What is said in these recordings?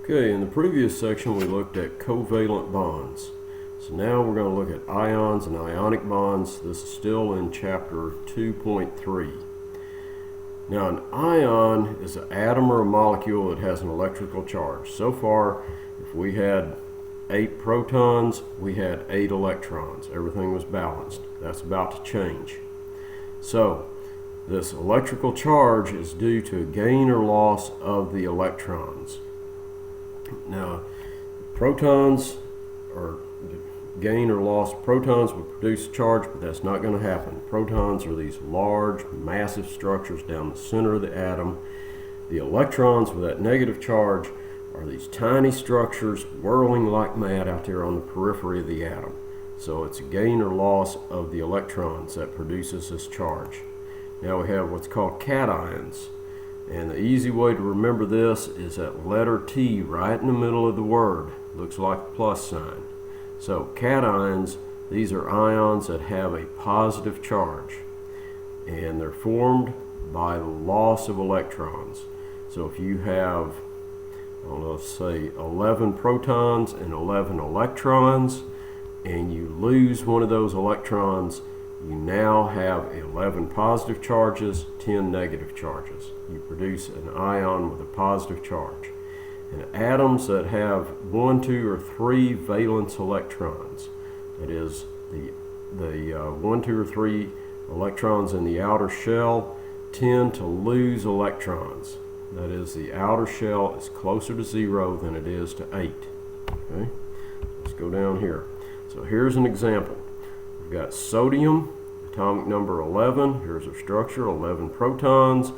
Okay, in the previous section we looked at covalent bonds. So now we're going to look at ions and ionic bonds. This is still in chapter 2.3. Now an ion is an atom or a molecule that has an electrical charge. So far, if we had 8 protons, we had 8 electrons. Everything was balanced. That's about to change. So this electrical charge is due to a gain or loss of the electrons. Now, protons, or gain or loss of protons, would produce a charge, but that's not going to happen. Protons are these large, massive structures down the center of the atom. The electrons with that negative charge are these tiny structures whirling like mad out there on the periphery of the atom. So it's a gain or loss of the electrons that produces this charge. Now we have what's called cations. And the easy way to remember this is that letter T right in the middle of the word. Looks like a plus sign. So cations, these are ions that have a positive charge. And they're formed by the loss of electrons. So if you have, let's say 11 protons and 11 electrons, and you lose one of those electrons, you now have 11 positive charges, 10 negative charges. You produce an ion with a positive charge. And atoms that have 1, 2, or 3 valence electrons, that is, the 1, 2, or 3 electrons in the outer shell tend to lose electrons. That is, the outer shell is closer to 0 than it is to 8. Okay? Let's go down here. So here's an example. We've got sodium, atomic number 11. Here's our structure, 11 protons,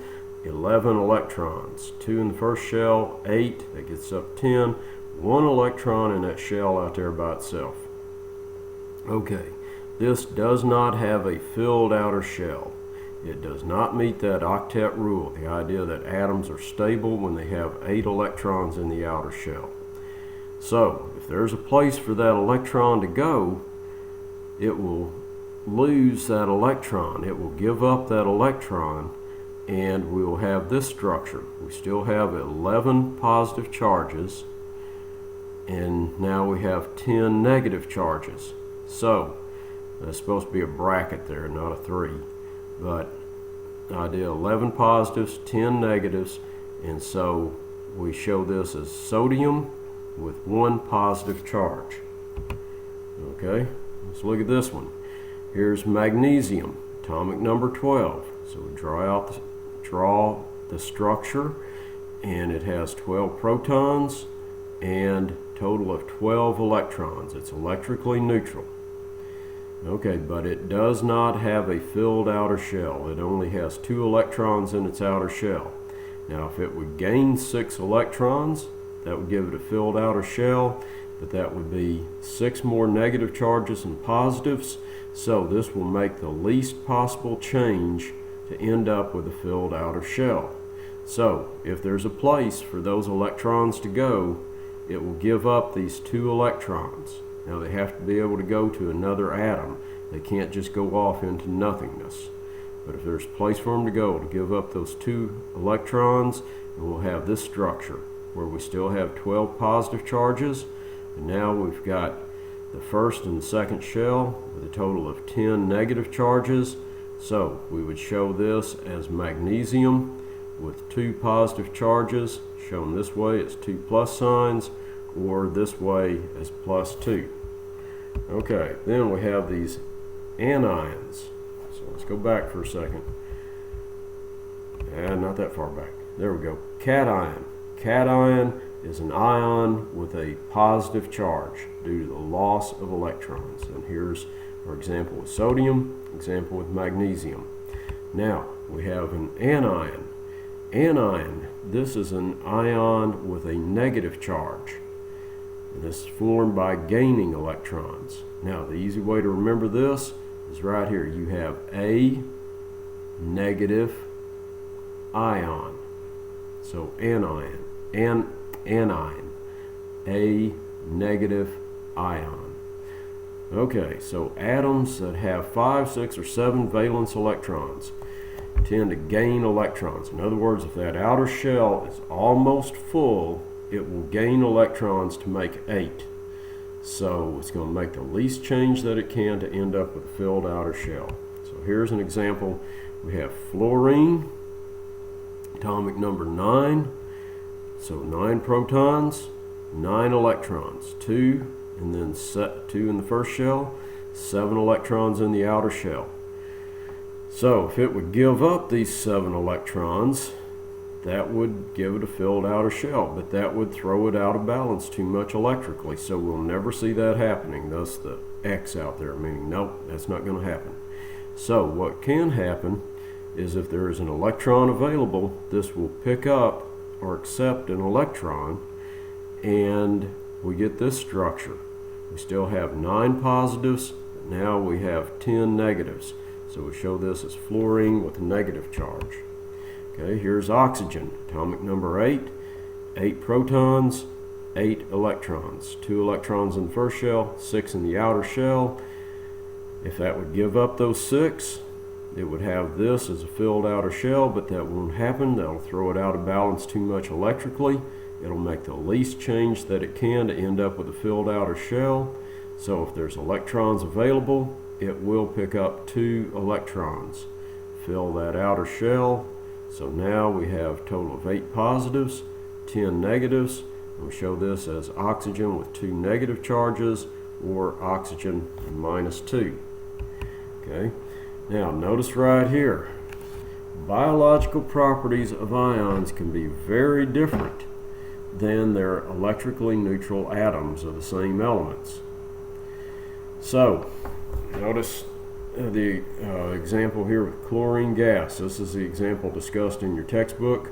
11 electrons. 2 in the first shell, 8, that gets up 10. 1 electron in that shell out there by itself. Okay, this does not have a filled outer shell. It does not meet that octet rule, the idea that atoms are stable when they have 8 electrons in the outer shell. So, if there's a place for that electron to go, it will lose that electron. It will give up that electron, and we will have this structure. We still have 11 positive charges, and now we have 10 negative charges. So, that's supposed to be a bracket there, not a 3. But the idea, 11 positives, 10 negatives, and so we show this as sodium with 1 positive charge. Okay, let's look at this one. Here's magnesium, atomic number 12. So we draw the structure, and it has 12 protons and a total of 12 electrons. It's electrically neutral. Okay, but it does not have a filled outer shell. It only has 2 electrons in its outer shell. Now, if it would gain 6 electrons, that would give it a filled outer shell, but that would be 6 more negative charges and positives. So this will make the least possible change to end up with a filled outer shell. So if there's a place for those electrons to go, it will give up these 2 electrons. Now they have to be able to go to another atom. They can't just go off into nothingness. But if there's a place for them to go to give up those 2 electrons, we'll have this structure where we still have 12 positive charges, and now we've got the first and the second shell with a total of 10 negative charges. So we would show this as magnesium with 2 positive charges, shown this way as 2 plus signs, or this way as plus 2. Okay, then we have these anions. So let's go back for a second. And not that far back. There we go. Cation. Cation is an ion with a positive charge due to the loss of electrons. And here's our example with sodium, example with magnesium. Now, we have an anion. Anion, this is an ion with a negative charge. And this is formed by gaining electrons. Now, the easy way to remember this is right here. You have a negative ion. So anion, anion, a negative ion. Okay, so atoms that have 5, 6, or 7 valence electrons tend to gain electrons. In other words, if that outer shell is almost full, it will gain electrons to make 8. So it's going to make the least change that it can to end up with a filled outer shell. So here's an example. We have fluorine, atomic number 9. So 9 protons, 9 electrons, 2 and then 2 in the first shell, 7 electrons in the outer shell. So if it would give up these 7 electrons, that would give it a filled outer shell, but that would throw it out of balance too much electrically, so we'll never see that happening. Thus the X out there, meaning nope, that's not going to happen. So what can happen is if there is an electron available, this will pick up or accept an electron, and we get this structure. We still have 9 positives, but now we have 10 negatives. So we show this as fluorine with a negative charge. Okay, here's oxygen, atomic number 8, 8 protons, 8 electrons, 2 electrons in the first shell, 6 in the outer shell. If that would give up those 6, it would have this as a filled outer shell, but that won't happen. That'll throw it out of balance too much electrically. It'll make the least change that it can to end up with a filled outer shell. So if there's electrons available, it will pick up 2 electrons, fill that outer shell. So now we have a total of 8 positives, 10 negatives, and we show this as oxygen with 2 negative charges, or oxygen minus 2. Okay, now notice right here, biological properties of ions can be very different than their electrically neutral atoms of the same elements. So notice the example here with chlorine gas. This is the example discussed in your textbook.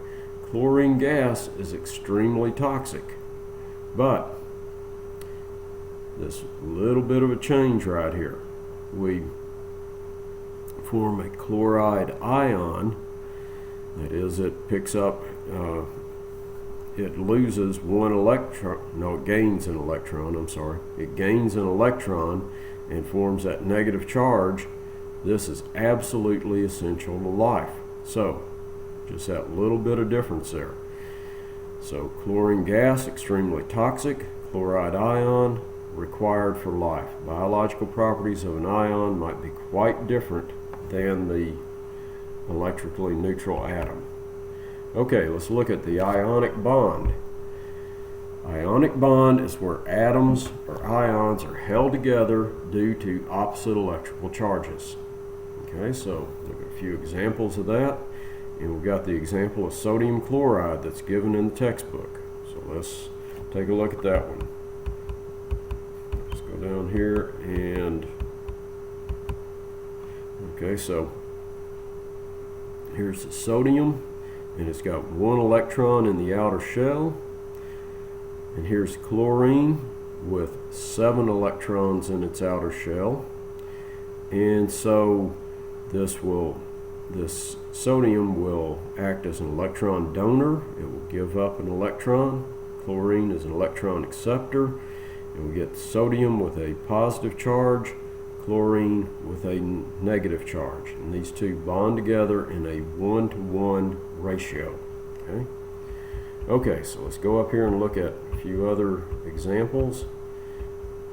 Chlorine gas is extremely toxic, but this little bit of a change right here, we form a chloride ion. That is, it picks up, it loses 1 electron, no, it gains an electron, I'm sorry. It gains an electron and forms that negative charge. This is absolutely essential to life. So, just that little bit of difference there. So, chlorine gas, extremely toxic. Chloride ion, required for life. Biological properties of an ion might be quite different than the electrically neutral atom. Okay, let's look at the ionic bond. Ionic bond is where atoms or ions are held together due to opposite electrical charges. Okay, so look at a few examples of that. And we've got the example of sodium chloride that's given in the textbook. So let's take a look at that one. Let's go down here and, okay, so here's the sodium, and it's got 1 electron in the outer shell. And here's chlorine with 7 electrons in its outer shell. And so this sodium will act as an electron donor. It will give up an electron. Chlorine is an electron acceptor. And we get sodium with a positive charge, chlorine with a negative charge. And these two bond together in a 1-to-1 ratio. Okay? Okay, so let's go up here and look at a few other examples.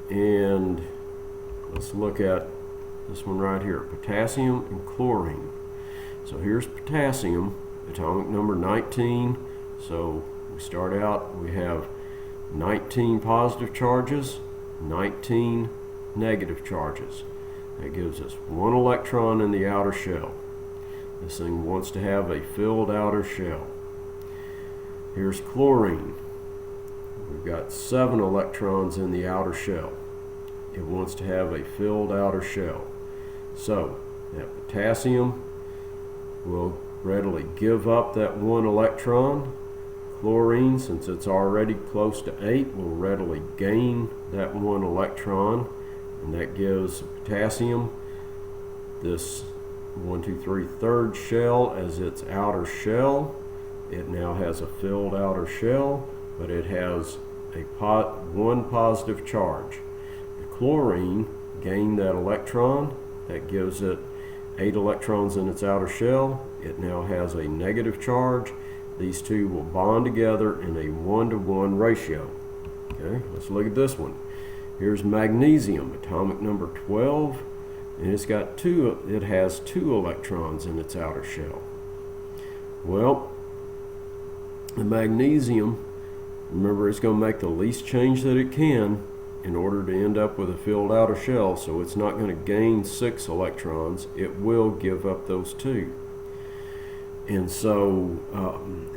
And let's look at this one right here, potassium and chlorine. So here's potassium, atomic number 19. So we start out, we have 19 positive charges, 19 negative charges. That gives us 1 electron in the outer shell. This thing wants to have a filled outer shell. Here's chlorine. We've got 7 electrons in the outer shell. It wants to have a filled outer shell. So that potassium will readily give up that 1 electron. Chlorine, since it's already close to 8, will readily gain that 1 electron, and that gives potassium this 1, 2, 3 third shell as its outer shell. It now has a filled outer shell, but it has a 1 positive charge. The chlorine gained that electron. That gives it 8 electrons in its outer shell. It now has a negative charge, these two will bond together in a 1-to-1 ratio. Okay, let's look at this one. Here's magnesium, atomic number 12, and it has 2 electrons in its outer shell. Well, the magnesium, remember, it's going to make the least change that it can in order to end up with a filled outer shell, so it's not going to gain 6 electrons. It will give up those 2. And so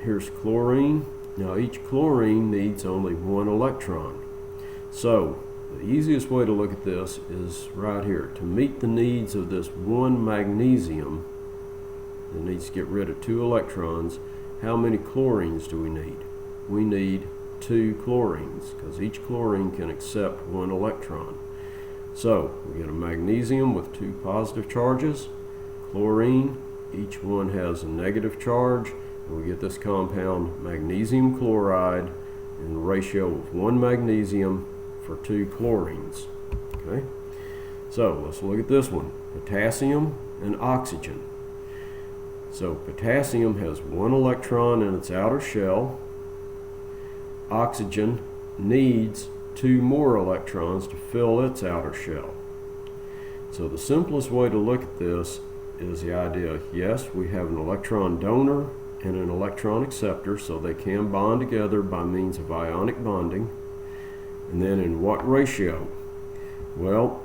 here's chlorine. Now each chlorine needs only 1 electron. So the easiest way to look at this is right here. To meet the needs of this 1 magnesium, it needs to get rid of 2 electrons. How many chlorines do we need? We need 2 chlorines, because each chlorine can accept 1 electron. So we get a magnesium with 2 positive charges, chlorine, each one has a negative charge, and we get this compound magnesium chloride in the ratio of 1 magnesium for 2 chlorines. Okay, so let's look at this one, potassium and oxygen. So potassium has 1 electron in its outer shell. Oxygen needs 2 more electrons to fill its outer shell. So the simplest way to look at this is the idea, yes, we have an electron donor and an electron acceptor, so they can bond together by means of ionic bonding. And then in what ratio? Well,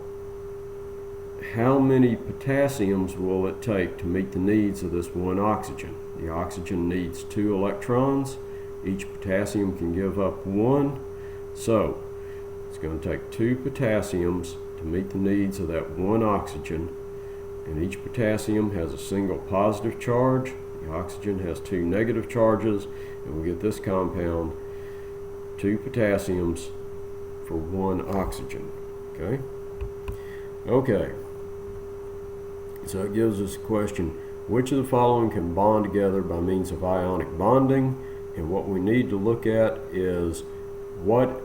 how many potassiums will it take to meet the needs of this 1 oxygen? The oxygen needs 2 electrons. Each potassium can give up 1. So it's going to take 2 potassiums to meet the needs of that 1 oxygen. And each potassium has a single positive charge. The oxygen has 2 negative charges. And we get this compound, 2 potassiums for 1 oxygen. Okay? Okay. So it gives us a question, which of the following can bond together by means of ionic bonding? And what we need to look at is what's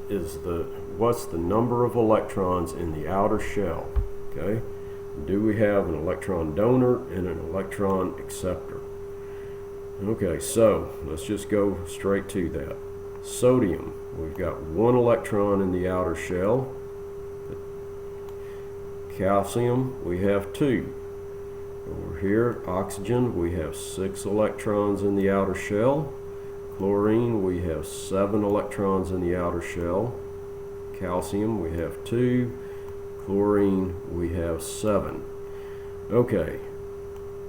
the number of electrons in the outer shell? Okay? Do we have an electron donor and an electron acceptor? Okay, so let's just go straight to that. Sodium, we've got 1 electron in the outer shell. Calcium, we have 2. Over here, oxygen, we have 6 electrons in the outer shell. Chlorine, we have 7 electrons in the outer shell. Calcium, we have 2. Chlorine, we have 7. Okay,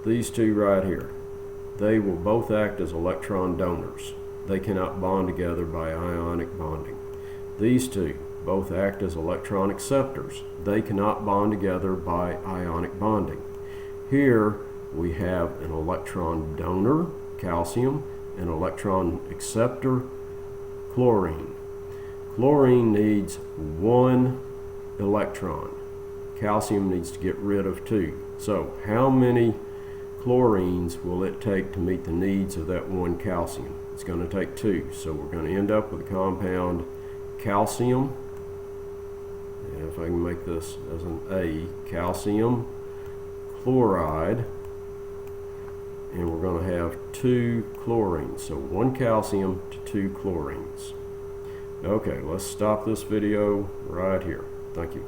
these 2 right here, they will both act as electron donors. They cannot bond together by ionic bonding. These 2 both act as electron acceptors. They cannot bond together by ionic bonding. Here we have an electron donor, calcium, an electron acceptor, chlorine. Chlorine needs 1 electron. Calcium needs to get rid of 2. So how many chlorines will it take to meet the needs of that 1 calcium? It's going to take 2. So we're going to end up with a compound calcium. And if I can make this as an A, calcium chloride. And we're going to have 2 chlorines. So 1 calcium to 2 chlorines. Okay, let's stop this video right here. Thank you.